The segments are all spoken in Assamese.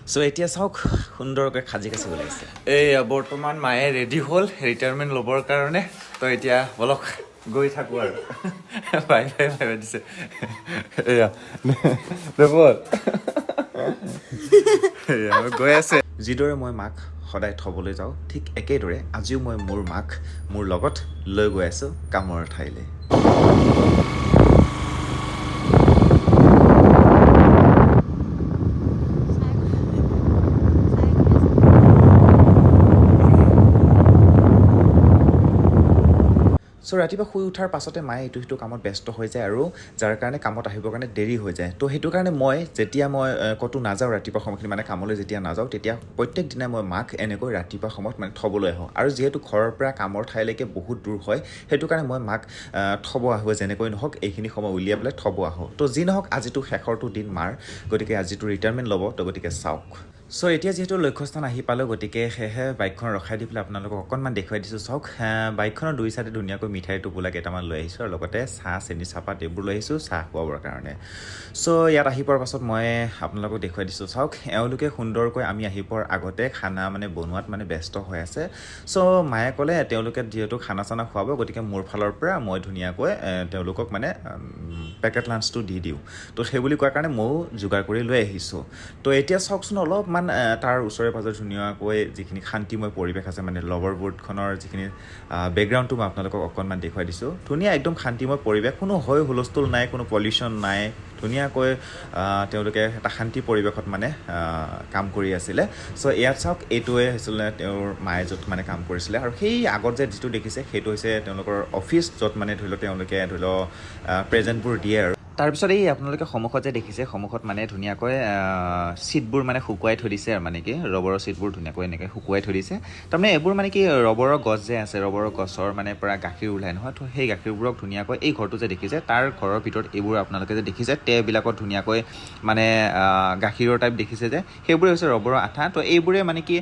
সো এতিয়া চাওক সুন্দৰকৈ সাজি কাচি ওলাইছে এইয়া বৰ্তমান মায়ে ৰেডি হ'ল ৰিটায়াৰমেণ্ট ল'বৰ কাৰণে তো এতিয়া বলক গৈ থাকোঁ আৰু বাই বাই বাই বাই দিছে এয়া দেৱল এয়া গৈ আছে যিদৰে মই মাক সদায় থ'বলৈ যাওঁ ঠিক একেদৰে আজিও মই মোৰ মাক মোৰ লগত লৈ গৈ আছোঁ কামৰ ঠাইলৈ চ' ৰাতিপুৱা শুই উঠাৰ পাছতে মায়ে ইটো সিটো কামত ব্যস্ত হৈ যায় আৰু যাৰ কাৰণে কামত আহিবৰ কাৰণে দেৰি হৈ যায় তো সেইটো কাৰণে মই যেতিয়া মই ক'তো নাযাওঁ ৰাতিপুৱা সময়খিনি মানে কামলৈ যেতিয়া নাযাওঁ তেতিয়া প্ৰত্যেক দিনাই মই মাক এনেকৈ ৰাতিপুৱা সময়ত মানে থ'বলৈ আহোঁ আৰু যিহেতু ঘৰৰ পৰা কামৰ ঠাইলৈকে বহুত দূৰ হয় সেইটো কাৰণে মই মাক থ'ব আহোঁ যেনেকৈ নহওক এইখিনি সময় উলিয়াই পেলাই থ'ব আহোঁ তো যি নহওক আজিতো শেষৰটো দিন মাৰ গতিকে আজিতো ৰিটায়াৰমেণ্ট ল'ব তো গতিকে চাওক চ' এতিয়া যিহেতু লক্ষ্যস্থান আহি পালোঁ গতিকে সেয়েহে বাইকখন ৰখাই দি পেলাই আপোনালোকক অকণমান দেখুৱাই দিছোঁ চাওক বাইকখনৰ দুই চাইডে ধুনীয়াকৈ মিঠাইৰ টোপোলা কেইটামান লৈ আহিছোঁ আৰু লগতে চাহ চেনি চাহপাত এইবোৰ লৈ আহিছোঁ চাহ খুৱাবৰ কাৰণে চ' ইয়াত আহি পোৱাৰ পাছত মই আপোনালোকক দেখুৱাই দিছোঁ চাওক এওঁলোকে সুন্দৰকৈ আমি আহি পোৱাৰ আগতে খানা মানে বনোৱাত মানে ব্যস্ত হৈ আছে চ' মায়ে ক'লে তেওঁলোকে যিহেতু খানা চানা খুৱাব গতিকে মোৰ ফালৰ পৰা মই ধুনীয়াকৈ তেওঁলোকক মানে পেকেট লাঞ্চটো দি দিওঁ তো সেই বুলি কোৱাৰ কাৰণে ময়ো যোগাৰ কৰি লৈ আহিছোঁ তো এতিয়া চাওকচোন অলপমান তাৰ ওচৰে পাজৰে ধুনীয়াকৈ যিখিনি শান্তিময় পৰিৱেশ আছে মানে লভাৰ বোৰ্ডখনৰ যিখিনি বেকগ্ৰাউণ্ডটো মই আপোনালোকক অকণমান দেখুৱাই দিছোঁ ধুনীয়া একদম শান্তিময় পৰিৱেশ কোনো হৈ হুলস্থুল নাই কোনো পলিউশ্যন নাই ধুনীয়াকৈ তেওঁলোকে এটা শান্তি পৰিৱেশত মানে কাম কৰি আছিলে চ' ইয়াত চাওক এইটোৱে হৈছিলে তেওঁৰ মায়ে য'ত মানে কাম কৰিছিলে আৰু সেই আগত যে যিটো দেখিছে সেইটো হৈছে তেওঁলোকৰ অফিচ য'ত মানে ধৰি লওক তেওঁলোকে ধৰি লওক প্ৰেজেণ্টবোৰ দিয়ে আৰু তাৰপিছত এই আপোনালোকে সন্মুখত যে দেখিছে সন্মুখত মানে ধুনীয়াকৈ ছিটবোৰ মানে শুকুৱাই থৈ দিছে আৰু মানে কি ৰবৰৰ ছিটবোৰ ধুনীয়াকৈ এনেকৈ শুকুৱাই থৈ দিছে তাৰমানে এইবোৰ মানে কি ৰবৰৰ গছ যে আছে ৰবৰৰ গছৰ মানে পৰা গাখীৰ ওলাই নহয় তো সেই গাখীৰবোৰক ধুনীয়াকৈ এই ঘৰটো যে দেখিছে তাৰ ঘৰৰ ভিতৰত এইবোৰ আপোনালোকে যে দেখিছে টেবিলাকত ধুনীয়াকৈ মানে গাখীৰৰ টাইপ দেখিছে যে সেইবোৰে হৈছে ৰবৰৰ আঠা তো এইবোৰে মানে কি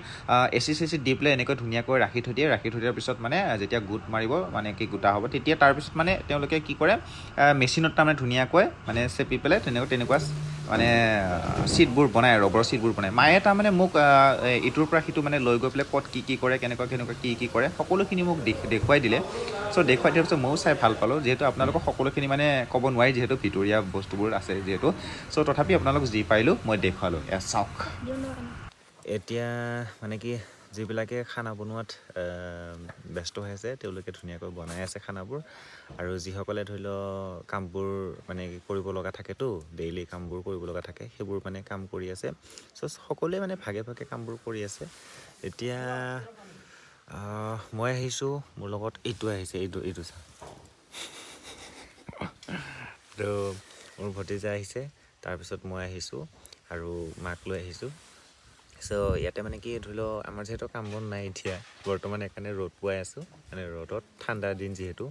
এচি চেচি দি পেলাই এনেকৈ ধুনীয়াকৈ ৰাখি থৈ দিয়াৰ পিছত মানে যেতিয়া গোট মাৰিব মানে কি গোটা হ'ব তেতিয়া তাৰপিছত মানে তেওঁলোকে কি কৰে মেচিনত তাৰমানে ধুনীয়াকৈ মানে চেপি পেলাই তেনেকুৱা মানে ছিটবোৰ বনায় ৰবৰৰ ছিটবোৰ বনায় মায়ে তাৰমানে মোক ইটোৰ পৰা সিটো মানে লৈ গৈ পেলাই ক'ত কি কৰে কেনেকুৱা কি কৰে সকলোখিনি মোক দেখুৱাই দিলে চ' দেখুৱাই দিয়াৰ পিছত ময়ো চাই ভাল পালোঁ যিহেতু আপোনালোকক সকলোখিনি মানে ক'ব নোৱাৰি যিহেতু ভিতৰীয়া বস্তুবোৰ আছে যিহেতু চ' তথাপি আপোনালোক যি পাৰিলোঁ মই দেখুৱালোঁ এয়া চাওক এতিয়া মানে কি যিবিলাকে খানা বনোৱাত ব্যস্ত হৈ আছে তেওঁলোকে ধুনীয়াকৈ বনাই আছে খানাবোৰ আৰু যিসকলে ধৰি লওক কামবোৰ মানে কৰিব লগা থাকেতো ডেইলি কামবোৰ কৰিব লগা থাকে সেইবোৰ মানে কাম কৰি আছে চ' সকলোৱে মানে ভাগে ভাগে কামবোৰ কৰি আছে এতিয়া মই আহিছোঁ মোৰ লগত এইটো আহিছে এইটো চা তো মোৰ ভতিজা আহিছে তাৰপিছত মই আহিছোঁ আৰু মাক লৈ আহিছোঁ চ' ইয়াতে মানে কি ধৰি লওক আমাৰ যিহেতু কাম বন নাই এতিয়া বৰ্তমান সেইকাৰণে ৰ'দ পোৱাই আছোঁ মানে ৰ'দত ঠাণ্ডাৰ দিন যিহেতু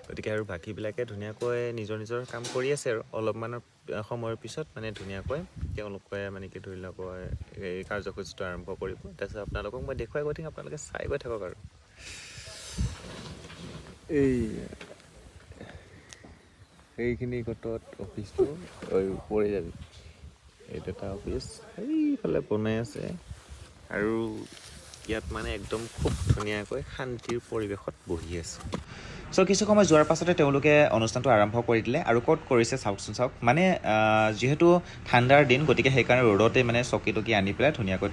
গতিকে আৰু বাকীবিলাকে ধুনীয়াকৈ নিজৰ কাম কৰি আছে আৰু অলপমানৰ সময়ৰ পিছত মানে ধুনীয়াকৈ তেওঁলোকে মানে কি ধৰি লওক এই কাৰ্যসূচীটো আৰম্ভ কৰিব তাৰপিছত আপোনালোকক মই দেখুৱাই গৈ থাকিম আপোনালোকে চাই গৈ থাকক আৰু সেইখিনি গোটত অফিচটো পৰি যাবি এইটো এটা অফিচ সেইফালে বনাই আছে আৰু ইয়াত মানে একদম খুব ধুনীয়াকৈ শান্তিৰ পৰিৱেশত বহি আছোঁ চ' কিছু সময় যোৱাৰ পাছতে তেওঁলোকে অনুষ্ঠানটো আৰম্ভ কৰি দিলে আৰু ক'ত কৰিছে চাওকচোন চাওক মানে যিহেতু ঠাণ্ডাৰ দিন গতিকে সেইকাৰণে ৰ'দতে মানে চকী টকী আনি পেলাই ধুনীয়াকৈ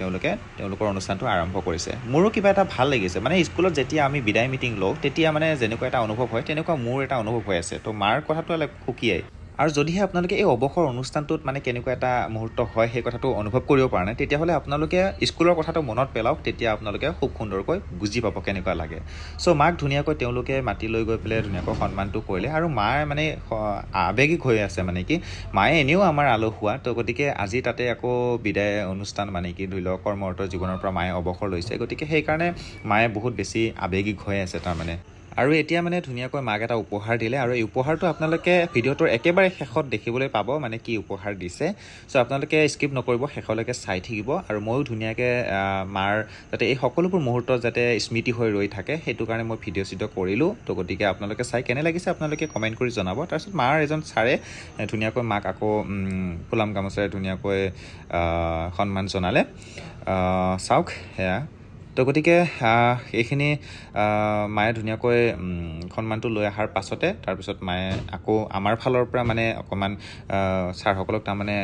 তেওঁলোকৰ অনুষ্ঠানটো আৰম্ভ কৰিছে মোৰো কিবা এটা ভাল লাগিছে মানে স্কুলত যেতিয়া আমি বিদায় মিটিং লওঁ তেতিয়া মানে যেনেকুৱা এটা অনুভৱ হয় তেনেকুৱা মোৰ এটা অনুভৱ হৈ আছে তো মাৰ কথাটো অলপ সুকীয়াই আৰু যদিহে আপোনালোকে এই অৱসৰ অনুষ্ঠানটোত মানে কেনেকুৱা এটা মুহূৰ্ত হয় সেই কথাটো অনুভৱ কৰিব পৰা নাই তেতিয়াহ'লে আপোনালোকে স্কুলৰ কথাটো মনত পেলাওক তেতিয়া আপোনালোকে খুব সুন্দৰকৈ বুজি পাব কেনেকুৱা লাগে চ' মাক ধুনীয়াকৈ তেওঁলোকে মাতি লৈ গৈ পেলাই ধুনীয়াকৈ সন্মানটো কৰিলে আৰু মাৰ মানে আৱেগিক হৈ আছে মানে কি মায়ে এনেও আমাৰ আলসুৱা তো গতিকে আজি তাতে আকৌ বিদায় অনুষ্ঠান মানে কি ধৰি লওক কৰ্মৰত জীৱনৰ পৰা মায়ে অৱসৰ লৈছে গতিকে সেইকাৰণে মায়ে বহুত বেছি আৱেগিক হৈ আছে তাৰমানে আৰু এতিয়া মানে ধুনীয়াকৈ মাক এটা উপহাৰ দিলে আৰু এই উপহাৰটো আপোনালোকে ভিডিঅ'টোৰ একেবাৰে শেষত দেখিবলৈ পাব মানে কি উপহাৰ দিছে চ' আপোনালোকে স্কিপ নকৰিব শেষলৈকে চাই থাকিব আৰু ময়ো ধুনীয়াকৈ মাৰ যাতে এই সকলোবোৰ মুহূৰ্ত যাতে স্মৃতি হৈ ৰৈ থাকে সেইটো কাৰণে মই ভিডিঅ' কৰিলোঁ তো গতিকে আপোনালোকে চাই কেনে লাগিছে আপোনালোকে কমেণ্ট কৰি জনাব তাৰপিছত মাৰ এজন ছাৰে ধুনীয়াকৈ মাক আকৌ ফুলাম গামোচাৰে ধুনীয়াকৈ সন্মান জনালে চাওক সেয়া তো গতিকে এইখিনি মায়ে ধুনীয়াকৈ সন্মানটো লৈ অহাৰ পাছতে তাৰপিছত মায়ে আকৌ আমাৰ ফালৰ পৰা মানে অকণমান ছাৰসকলক তাৰমানে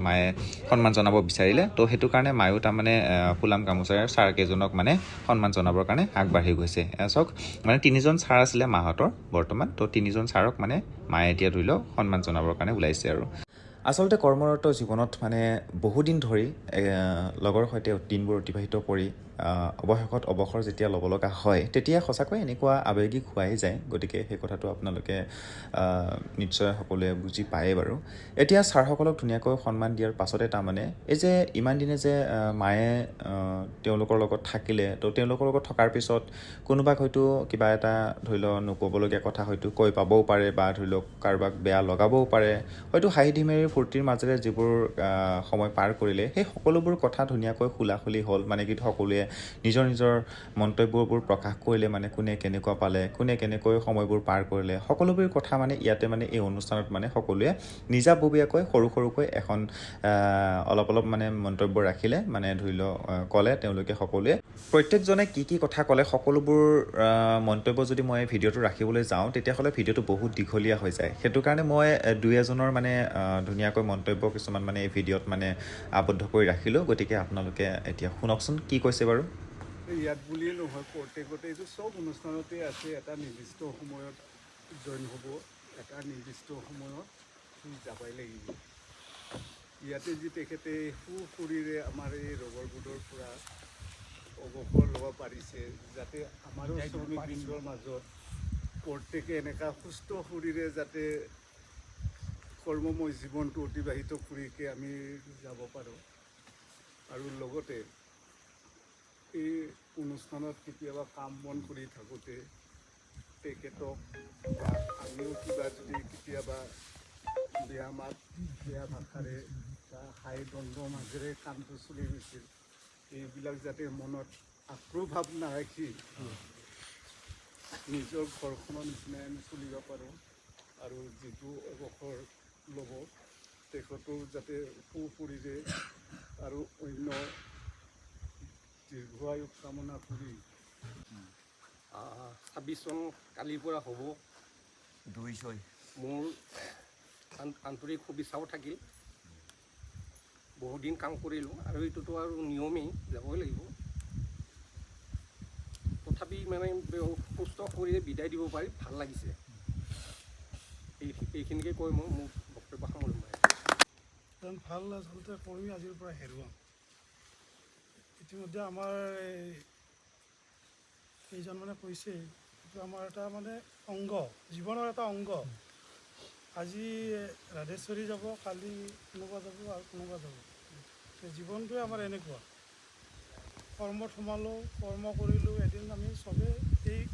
মায়ে সন্মান জনাব বিচাৰিলে তো সেইটো কাৰণে মায়েও তাৰমানে ফুলাম গামোচাৰে ছাৰকেইজনক মানে সন্মান জনাবৰ কাৰণে আগবাঢ়ি গৈছে চাওক মানে 3জন ছাৰ আছিলে মাহঁতৰ বৰ্তমান তো 3জন ছাৰক মানে মায়ে এতিয়া ধৰি লওক সন্মান জনাবৰ কাৰণে ওলাইছে আৰু আচলতে কৰ্মৰত জীৱনত মানে বহুদিন ধৰি লগৰ সৈতে দিনবোৰ অতিবাহিত কৰি অৱশেষত অৱসৰ যেতিয়া ল'ব লগা হয় তেতিয়া সঁচাকৈ এনেকুৱা আৱেগিক হোৱাই যায় গতিকে সেই কথাটো আপোনালোকে নিশ্চয় সকলোৱে বুজি পায়েই বাৰু এতিয়া ছাৰসকলক ধুনীয়াকৈ সন্মান দিয়াৰ পাছতে তাৰমানে এই যে ইমান দিনে যে মায়ে তেওঁলোকৰ লগত থাকিলে তো তেওঁলোকৰ লগত থকাৰ পিছত কোনোবাক হয়তো কিবা এটা ধৰি লওক নক'বলগীয়া কথা হয়তো কৈ পাবও পাৰে বা ধৰি লওক কাৰোবাক বেয়া লগাবও পাৰে হয়তো হাঁহি ধেমালি ফূৰ্তিৰ মাজেৰে যিবোৰ সময় পাৰ কৰিলে সেই সকলোবোৰ কথা ধুনীয়াকৈ খোলাখুলি হ'ল মানে কি সকলোৱে নিজৰ নিজৰ মন্তব্যবোৰ প্ৰকাশ কৰিলে মানে কোনে কেনেকুৱা পালে কোনে কেনেকৈ সময়বোৰ পাৰ কৰিলে সকলোবোৰ কথা মানে ইয়াতে মানে এই অনুষ্ঠানত মানে সকলোৱে নিজাববীয়াকৈ সৰু সৰুকৈ এখন অলপ মানে মন্তব্য ৰাখিলে মানে ধৰি লওক ক'লে তেওঁলোকে সকলোৱে প্ৰত্যেকজনে কি কথা ক'লে সকলোবোৰ মন্তব্য যদি মই ভিডিঅ'টো ৰাখিবলৈ যাওঁ তেতিয়াহ'লে ভিডিঅ'টো বহুত দীঘলীয়া হৈ যায় সেইটো কাৰণে মই দুই এজনৰ মানে ধুনীয়াকৈ মন্তব্য কিছুমান মানে এই ভিডিঅ'ত মানে আবদ্ধ কৰি ৰাখিলোঁ গতিকে আপোনালোকে এতিয়া শুনকচোন কি কৈছে বাৰু ইয়াত বুলিয়ে নহয় প্ৰত্যেকতে এইটো চব অনুষ্ঠানতে আছে এটা নিৰ্দিষ্ট সময়ত জইন হ'ব এটা নিৰ্দিষ্ট সময়ত সি যাবই লাগিব ইয়াতে যি তেখেতে সুশৰীৰে আমাৰ এই ৰবৰবোৰ্ডৰ পৰা অৱসৰ ল'ব পাৰিছে যাতে আমাৰো শ্ৰমিকবৃন্দৰ মাজত প্ৰত্যেকে এনেকুৱা সুস্থ শৰীৰে যাতে কৰ্মময় জীৱনটো অতিবাহিত কৰিকে আমি যাব পাৰোঁ আৰু লগতে এই অনুষ্ঠানত কেতিয়াবা কাম বন কৰি থাকোঁতে তেখেতক বা আমিও কিবা যদি কেতিয়াবা বেয়া মাত বেয়া ভাষাৰে বা হাই দ্বন্দ্বৰ মাজেৰে কামটো চলি গৈছিল এইবিলাক যাতে মনত আক্ৰোভাৱ নাৰাখি নিজৰ ঘৰখনৰ নিচিনাই আমি চলিব পাৰোঁ আৰু যিটো অৱসৰ ল'ব তেখেতো যাতে সুশৰীৰে আৰু অন্য দীৰ্ঘায়ু কামনা কৰি 26 চন কালিৰ পৰা হ'ব 2 মোৰ আন্তৰিক শুভেচ্ছাও থাকিল বহুদিন কাম কৰিলোঁ আৰু এইটোতো আৰু নিয়মেই যাবই লাগিব তথাপি মানে সুস্থ শৰীৰে বিদায় দিব পাৰি ভাল লাগিছে এইখিনিকে কৈ মই মোৰ বক্তব্য সামৰিম এজন ভাল আচলতে কৰ্মী আজিৰ পৰা হেৰুৱাম ইতিমধ্যে আমাৰ কেইজন মানে কৈছে এইটো আমাৰ এটা মানে অংগ জীৱনৰ এটা অংগ আজি ৰাধেশ্বৰী যাব কালি কোনোবা যাব আৰু কোনোবা যাব জীৱনটোৱে আমাৰ এনেকুৱা কৰ্মত সোমালোঁ কৰ্ম কৰিলোঁ এদিন আমি চবেই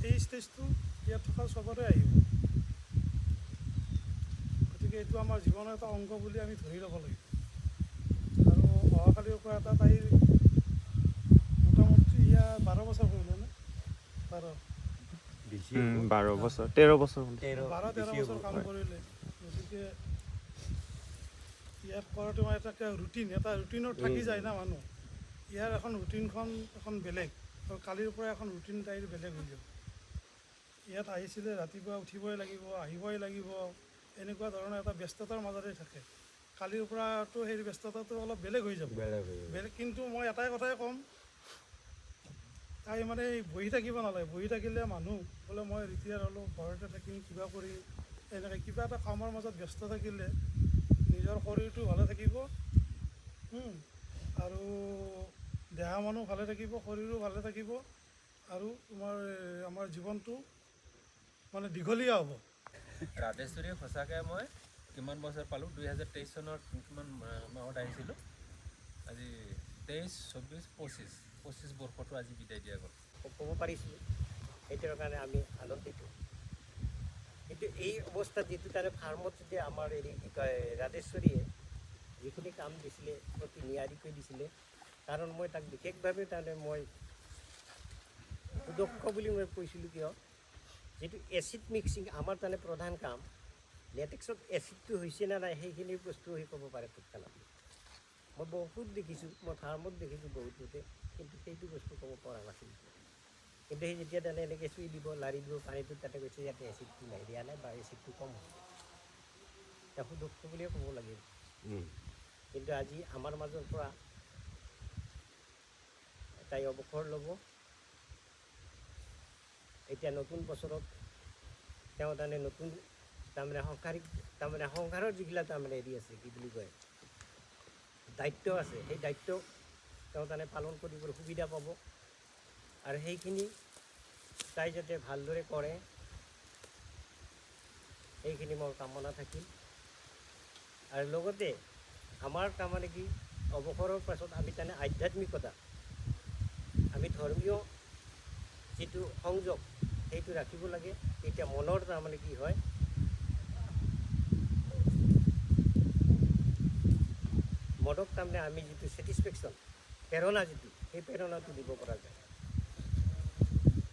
এই ষ্টেজটো ইয়াত থকা চবতে আহিব গতিকে এইটো আমাৰ জীৱনৰ এটা অংগ বুলি আমি ধৰি ল'ব লাগিব আৰু অহাকালিৰ পৰা এটা তাইৰ মোটামুটি ইয়াৰ 12 বছৰ কৰিলে নে 12 বছৰ 13 বছৰ 12-13 বছৰ কাম কৰিলে গতিকে ইয়াত কৰাটো মানে এটা ৰুটিনত থাকি যায় না মানুহ ইয়াৰ এখন ৰুটিনখন এখন বেলেগ আৰু কালিৰ পৰা এখন ৰুটিন তাইৰ বেলেগ হৈ যাব ইয়াত আহিছিলে ৰাতিপুৱা উঠিবই লাগিব আহিবই লাগিব এনেকুৱা ধৰণৰ এটা ব্যস্ততাৰ মাজতে থাকে কালিৰ পৰাতো সেই ব্যস্ততাটো অলপ বেলেগ হৈ যাব বেলেগ কিন্তু মই এটাই কথাই ক'ম তাই মানে বহি থাকিব নালাগে বহি থাকিলে মানুহ বোলে মই ৰিটায়াৰ হ'লোঁ ঘৰতে থাকিম কিবা কৰিম এনেকৈ কিবা এটা কামৰ মাজত ব্যস্ত থাকিলে নিজৰ শৰীৰটো ভালে থাকিব আৰু দেহা মানুহ ভালে থাকিব শৰীৰো ভালে থাকিব আৰু আমাৰ জীৱনটো মানে দীঘলীয়া হ'ব ৰাধেশ্বৰী সঁচাকৈ মই কিমান বছৰ পালোঁ 2023 চনৰ কিমান মাহত আহিছিলোঁ আজি 23, 24, 25 বৰ্ষটো আজি বিদায় দিয়া গ'ল ক'ব পাৰিছোঁ সেইটোৰ কাৰণে আমি আনন্দিত। কিন্তু এই অৱস্থাত যিটো তাৰে ফাৰ্মত যদি আমাৰ হেৰি কি কয় ৰাজেশ্বৰীয়ে যিখিনি কাম দিছিলে অতি নিয়াৰিকৈ দিছিলে, কাৰণ মই তাক বিশেষভাৱে তাৰমানে মই সুদক্ষ বুলি মই কৈছিলোঁ কিয়, যিটো এচিড মিক্সিং আমাৰ তাৰমানে প্ৰধান কাম, লেটেক্সত এচিডটো হৈছে নে নাই সেইখিনি বস্তু সি ক'ব পাৰে তৎক্ষণাত। মই বহুত দেখিছোঁ, মই ফাৰ্মত দেখিছোঁ বহুততে, কিন্তু সেইটো বস্তু ক'ব পৰা নাছিল। কিন্তু সেই যেতিয়া তাৰমানে এনেকৈ চুই দিব, লাৰি দিব পানীটোত, তাতে কৈছে ইয়াতে এচিডটো নাই, দিয়া নাই বা এচিডটো কম হৈছে, এতিয়া সুদক্ষ বুলিয়ে ক'ব লাগিব। কিন্তু আজি আমাৰ মাজৰ পৰা তাই অৱসৰ ল'ব। এতিয়া নতুন বছৰত তেওঁ তাৰমানে নতুন তাৰমানে সংসাৰৰ যিবিলাক তাৰমানে হেৰি আছে, কি বুলি কয়, দায়িত্ব আছে, সেই দায়িত্ব তেওঁ তাৰমানে পালন কৰিবলৈ সুবিধা পাব। আৰু সেইখিনি তাই যাতে ভালদৰে কৰে, সেইখিনি মোৰ কামনা থাকিল। আৰু লগতে আমাৰ তাৰমানে কি অৱসৰৰ পাছত আমি তাৰমানে আধ্যাত্মিকতা, আমি ধৰ্মীয় যিটো সংযোগ সেইটো ৰাখিব লাগে। তেতিয়া মনৰ তাৰমানে কি হয়, মনক তাৰমানে আমি যিটো ছেটিছফেকশ্যন, প্ৰেৰণা যিটো, সেই প্ৰেৰণাটো দিব পৰা যায়।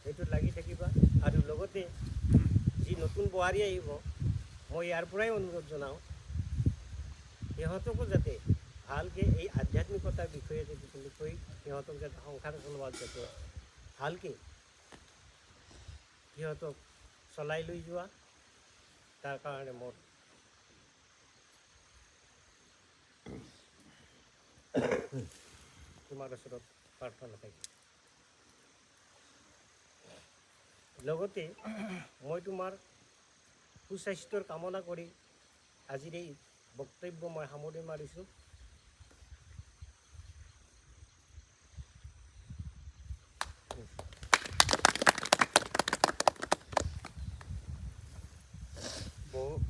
সেইটোত লাগি থাকিবা। আৰু লগতে যি নতুন বোৱাৰী আহিব, মই ইয়াৰ পৰাই অনুৰোধ জনাওঁ, সিহঁতকো যাতে ভালকৈ এই আধ্যাত্মিকতাৰ বিষয়ে যদি তুমি কৈ সিহঁতক যাতে সংসাৰ চলোৱাত যাতে ভালকৈ সিহঁতক চলাই লৈ যোৱা, তাৰ কাৰণে মোৰ তোমাৰ ওচৰত প্ৰাৰ্থনা থাকিল। লগতে মই তোমাৰ সুস্বাস্থ্যৰ কামনা কৰি আজিৰ এই বক্তব্য মই সামৰণি মাৰিছোঁ।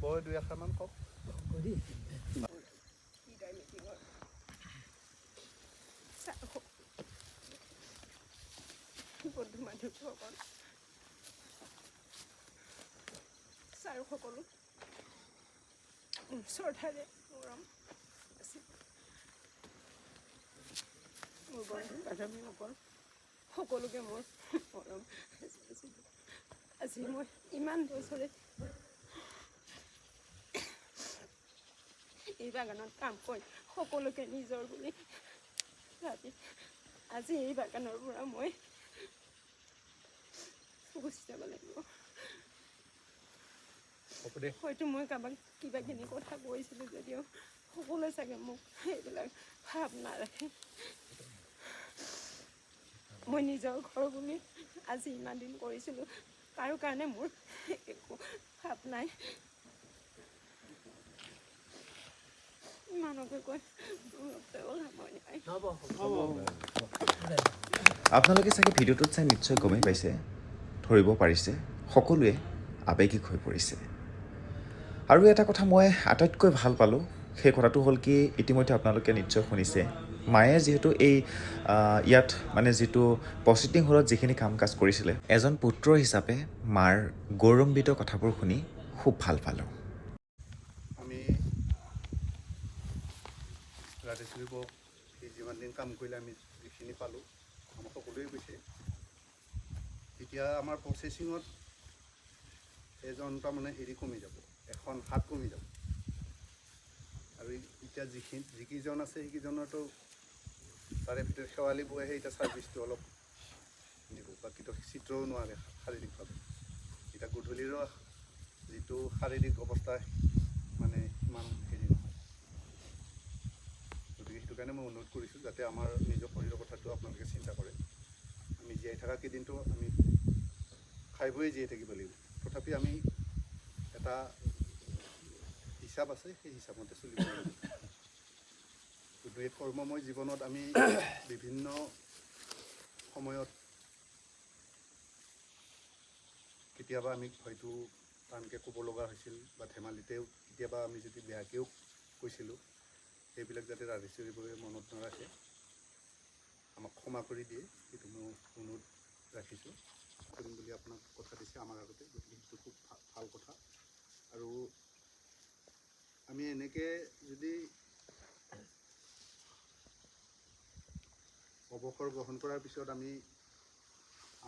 বৌ দুই এষাৰমান কওক। বন্ধু বান্ধৱীসকল, ছাৰ সকলো শ্ৰদ্ধাৰে মৰম আছিল। মোৰ বন্ধু বান্ধৱীসকল সকলোকে মোৰ মৰম আছিল। আজি মই ইমান বছৰে এই বাগানত কাম কৰি সকলোকে নিজৰ বুলি ভাবি আজি এই বাগানৰ পৰা মই গুচি যাব লাগিব। হয়তো মই কাৰোবাক কিবাখিনি কথা কৈছিলোঁ যদিও সকলোৱে চাগে মোক সেইবিলাক ভাৱ নাৰাখে। মই নিজৰ ঘৰ বুলি আজি ইমান দিন কৰিছিলোঁ, কাৰো কাৰণে মোৰ একো ভাৱ নাই। ইমানকে কৈ সামৰণি মাৰিম। আপোনালোকে চাগে ভিডিঅ'টোত চাই নিশ্চয় গমেই পাইছে, ধৰিব পাৰিছে, সকলোৱে আৱেগিক হৈ পৰিছে। আৰু এটা কথা মই আটাইতকৈ ভাল পালোঁ, সেই কথাটো হ'ল কি, ইতিমধ্যে আপোনালোকে নিশ্চয় শুনিছে, মায়ে যিহেতু এই ইয়াত মানে যিটো প্ৰচিডিং হলত যিখিনি কাম কাজ কৰিছিলে, এজন পুত্ৰ হিচাপে মাৰ গৌৰৱান্বিত কথাবোৰ শুনি খুব ভাল পালোঁ। আমি ৰাজেশ্বৰী বৌক যিমান দিন কাম কৰিলে আমি যিখিনি পালোঁ, আমাক সকলোৱে কৈছে। এতিয়া আমাৰ প্ৰচেচিঙত এজন তাৰমানে হেৰি কমি যাব, এখন হাত কমি যাব। আৰু এতিয়া যিকেইজন আছে সেইকেইজনৰতো তাৰে ভিতৰত শেৱালি বৌয়েহে এতিয়া ছাৰ্ভিচটো অলপ দিব, বাকীতো চিত্ৰও নোৱাৰে শাৰীৰিকভাৱে। এতিয়া গধূলিৰো যিটো শাৰীৰিক অৱস্থা মানে ইমান হেৰি নহয়। গতিকে সেইটো কাৰণে মই অনুৰোধ কৰিছোঁ যাতে আমাৰ নিজৰ শৰীৰৰ কথাটো আপোনালোকে চিন্তা কৰে। আমি জীয়াই থকা কেইদিনটো আমি খাই বৈয়ে জীয়াই থাকিব লাগিব, তথাপি আমি এটা হিচাপ আছে, সেই হিচাপমতে চলিব লাগিব। গতিকে কৰ্মময় জীৱনত আমি বিভিন্ন সময়ত কেতিয়াবা আমি হয়তো টানকৈ ক'ব লগা হৈছিল, বা ধেমালিতেও কেতিয়াবা আমি যদি বেয়াকৈও কৈছিলোঁ, সেইবিলাক যাতে ৰাজেশ্বৰী বৌয়ে মনত নাৰাখে, আমাক ক্ষমা কৰি দিয়ে, সেইটো মই অনুৰোধ ৰাখিছোঁ। কৰিম বুলি আপোনাক কথা দিছে আমাৰ আগতে, গতিকে সেইটো খুব ভাল কথা। আৰু আমি এনেকৈ যদি অৱসৰ গ্ৰহণ কৰাৰ পিছত আমি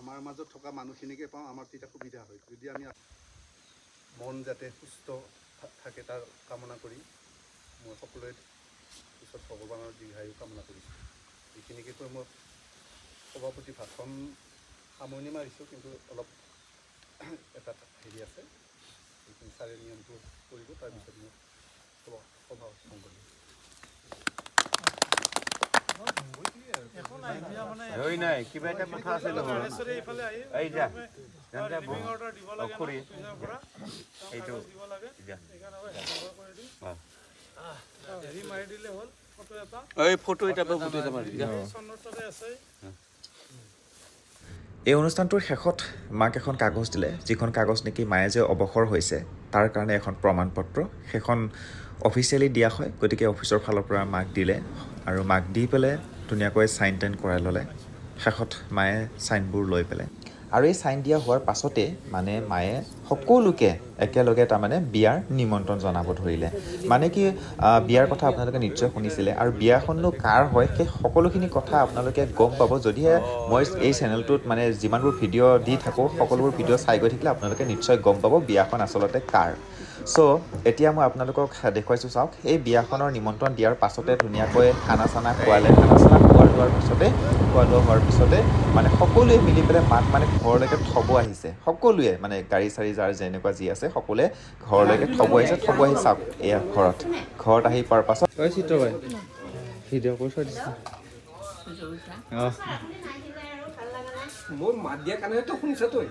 আমাৰ মাজত থকা মানুহখিনিকে পাওঁ, আমাৰ তেতিয়া সুবিধা হয়। যদি আমি মন যাতে সুস্থ থাকে তাৰ কামনা কৰি মই সকলোৱে পিছত ভগৱানৰ দীৰ্ঘায়ু কামনা কৰিছোঁ। এইখিনিকে কৈ মই সভাপতি ভাষণ সামৰণি মাৰিছোঁ, কিন্তু অলপ এটা হেৰি আছে, সেইখিনি ছাৰে নিয়মটো কৰিব, তাৰপিছত মই সভা উত্থাপন কৰিম। কিবা এটা কথা আছে এইফালে আহি লিভিং অৰ্ডাৰ দিব লাগে এইটো দিব লাগে, সেইকাৰণে কৰি দিম। হেৰি মাৰি দিলে হ'ল, ফটো এটা চন্নতে আছে। এই অনুষ্ঠানটোৰ শেষত মাক এখন কাগজ দিলে, যিখন কাগজ নেকি মায়ে যে অৱসৰ হৈছে তাৰ কাৰণে এখন প্ৰমাণ পত্ৰ, সেইখন অফিচিয়েলি দিয়া হয়। গতিকে অফিচৰ ফালৰ পৰা মাক দিলে আৰু মাক দি পেলাই ধুনীয়াকৈ চাইন টাইন কৰাই ল'লে। শেষত মায়ে চাইনবোৰ লৈ পেলাই, আৰু এই চাইন দিয়া হোৱাৰ পাছতে মানে মায়ে সকলোকে একেলগে তাৰমানে বিয়াৰ নিমন্ত্ৰণ জনাব ধৰিলে। মানে কি বিয়াৰ কথা আপোনালোকে নিশ্চয় শুনিছিলে, আৰু বিয়াখননো কাৰ হয় সেই সকলোখিনি কথা আপোনালোকে গম পাব যদিহে মই এই চেনেলটোত মানে যিমানবোৰ ভিডিঅ' দি থাকোঁ, সকলোবোৰ ভিডিঅ' চাই গৈ থাকিলে আপোনালোকে নিশ্চয় গম পাব বিয়াখন আচলতে কাৰ। চ' এতিয়া মই আপোনালোকক দেখুৱাইছোঁ, চাওক। এই বিয়াখনৰ নিমন্ত্ৰণ দিয়াৰ পাছতে ধুনীয়াকৈ খানা চানা খোৱালে। খানা চানা খোৱা লোৱাৰ হোৱাৰ পিছতে মানে সকলোৱে মিলি পেলাই মাক মানে ঘৰলৈকে থ'ব আহিছে। সকলোৱে মানে গাড়ী চাড়ী যাৰ যেনেকুৱা যি আছে সকলোৱে ঘৰলৈকে থ'ব আহিছে। চাওক, এয়া ঘৰত আহি পোৱাৰ পাছত মোৰ মাত দিয়া কাৰণেতো শুনিছা তই।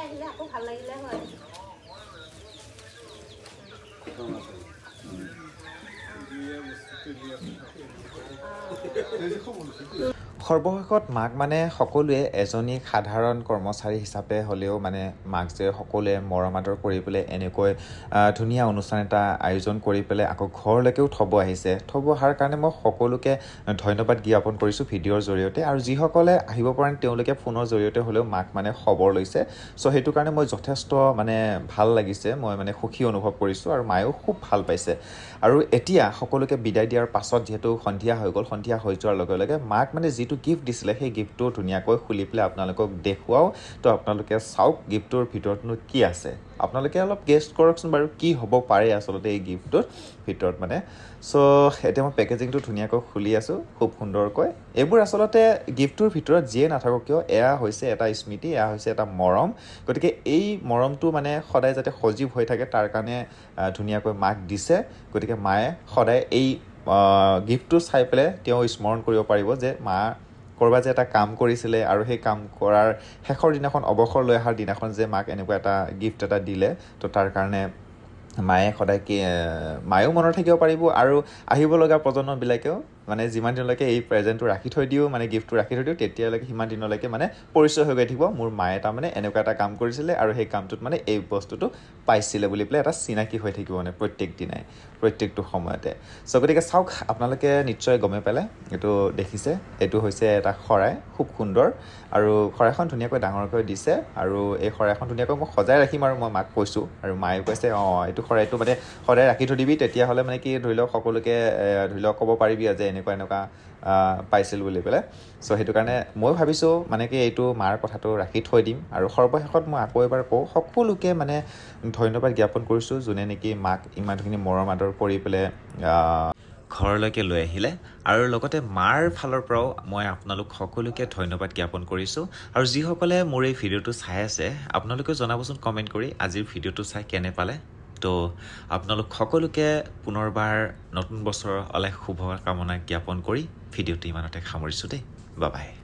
আহিলে আকৌ ভাল লাগিলে হয়। সৰ্বশেষত মাক মানে সকলোৱে এজনী সাধাৰণ কৰ্মচাৰী হিচাপে হ'লেও মানে মাক যে সকলোৱে মৰম আদৰ কৰি পেলাই এনেকৈ ধুনীয়া অনুষ্ঠান এটা আয়োজন কৰি পেলাই আকৌ ঘৰলৈকেও থ'ব আহিছে। থ'ব অহাৰ কাৰণে মই সকলোকে ধন্যবাদ জ্ঞাপন কৰিছোঁ ভিডিঅ'ৰ জৰিয়তে, আৰু যিসকলে আহিব পৰা নাই তেওঁলোকে ফোনৰ জৰিয়তে হ'লেও মাক মানে খবৰ লৈছে। চ' সেইটো কাৰণে মই যথেষ্ট মানে ভাল লাগিছে, মই মানে সুখী অনুভৱ কৰিছোঁ, আৰু মায়েও খুব ভাল পাইছে। আৰু এতিয়া সকলোকে বিদায় দিয়াৰ পাছত যিহেতু সন্ধিয়া হৈ গ'ল, সন্ধিয়া হৈ যোৱাৰ লগে লগে মাক মানে যিটো গিফ্ট দিছিলে সেই গিফ্টটো ধুনীয়াকৈ খুলি পেলাই আপোনালোকক দেখুৱাওঁ। তো আপোনালোকে চাওক গিফ্টটোৰ ভিতৰতনো কি আছে। আপোনালোকে অলপ গেষ্ট কৰকচোন বাৰু, কি হ'ব পাৰে আচলতে এই গিফ্টটোৰ ভিতৰত মানে। চ' এতিয়া মই পেকেজিংটো ধুনীয়াকৈ খুলি আছোঁ খুব সুন্দৰকৈ। এইবোৰ আচলতে গিফ্টটোৰ ভিতৰত যিয়ে নাথাকক কিয়, এয়া হৈছে এটা স্মৃতি, এয়া হৈছে এটা মৰম। গতিকে এই মৰমটো মানে সদায় যাতে সজীৱ হৈ থাকে তাৰ কাৰণে ধুনীয়াকৈ মাক দিছে। গতিকে মায়ে সদায় এই গিফ্টটো চাই পেলাই তেওঁ স্মৰণ কৰিব পাৰিব যে মা ক'ৰবাত যে এটা কাম কৰিছিলে, আৰু সেই কাম কৰাৰ শেষৰ দিনাখন, অৱসৰ লৈ অহাৰ দিনাখন যে মাক এনেকুৱা এটা গিফ্ট এটা দিলে, তো তাৰ কাৰণে মায়ে সদায় মায়েও মনত থাকিব পাৰিব, আৰু আহিব লগা প্ৰজন্মবিলাকেও মানে যিমান দিনলৈকে এই প্ৰেজেণ্টটো ৰাখি থৈ দিওঁ, মানে গিফ্টটো ৰাখি থৈ দিওঁ, তেতিয়ালৈকে সিমান দিনলৈকে মানে পৰিচয় হৈ গৈ থাকিব মোৰ মায়ে তাৰমানে এনেকুৱা এটা কাম কৰিছিলে, আৰু সেই কামটোত মানে এই বস্তুটো পাইছিলে বুলি পেলাই এটা চিনাকি হৈ থাকিব মানে প্ৰত্যেক দিনাই, প্ৰত্যেকটো সময়তে। চ' গতিকে চাওক, আপোনালোকে নিশ্চয় গমে পালে, এইটো দেখিছে, এইটো হৈছে এটা শৰাই, খুব সুন্দৰ, আৰু শৰাইখন ধুনীয়াকৈ ডাঙৰকৈ দিছে, আৰু এই শৰাইখন ধুনীয়াকৈ মই সজাই ৰাখিম, আৰু মই মাক কৈছোঁ, আৰু মায়ে কৈছে এইটো শৰাইটো মানে সদায় ৰাখি থৈ দিবি, তেতিয়াহ'লে মানে কি ধৰি লওক সকলোকে ধৰি লওক ক'ব পাৰিবি যে এনেকুৱা পাইছিল বুলি পেলাই। চ' সেইটো কাৰণে মই ভাবিছোঁ মানে কি এইটো মাৰ কথাটো ৰাখি থৈ দিম। আৰু সৰ্বশেষত মই আকৌ এবাৰ কওঁ, সকলোকে মানে ধন্যবাদ জ্ঞাপন কৰিছোঁ যোনে নেকি মাক ইমানখিনি মৰম আদৰ কৰি পেলাই ঘৰলৈকে লৈ আহিলে, আৰু লগতে মাৰ ফালৰ পৰাও মই আপোনালোক সকলোকে ধন্যবাদ জ্ঞাপন কৰিছোঁ। আৰু যিসকলে মোৰ এই ভিডিঅ'টো চাই আছে, আপোনালোকেও জনাবচোন কমেণ্ট কৰি আজিৰ ভিডিঅ'টো চাই কেনে পালে। তো আপোনালোক সকলোকে পুনৰবাৰ নতুন বছৰৰ অলেখ শুভ কামনা জ্ঞাপন কৰি ভিডিঅ'টো ইমানতে সামৰিছোঁ দেই। Bye bye.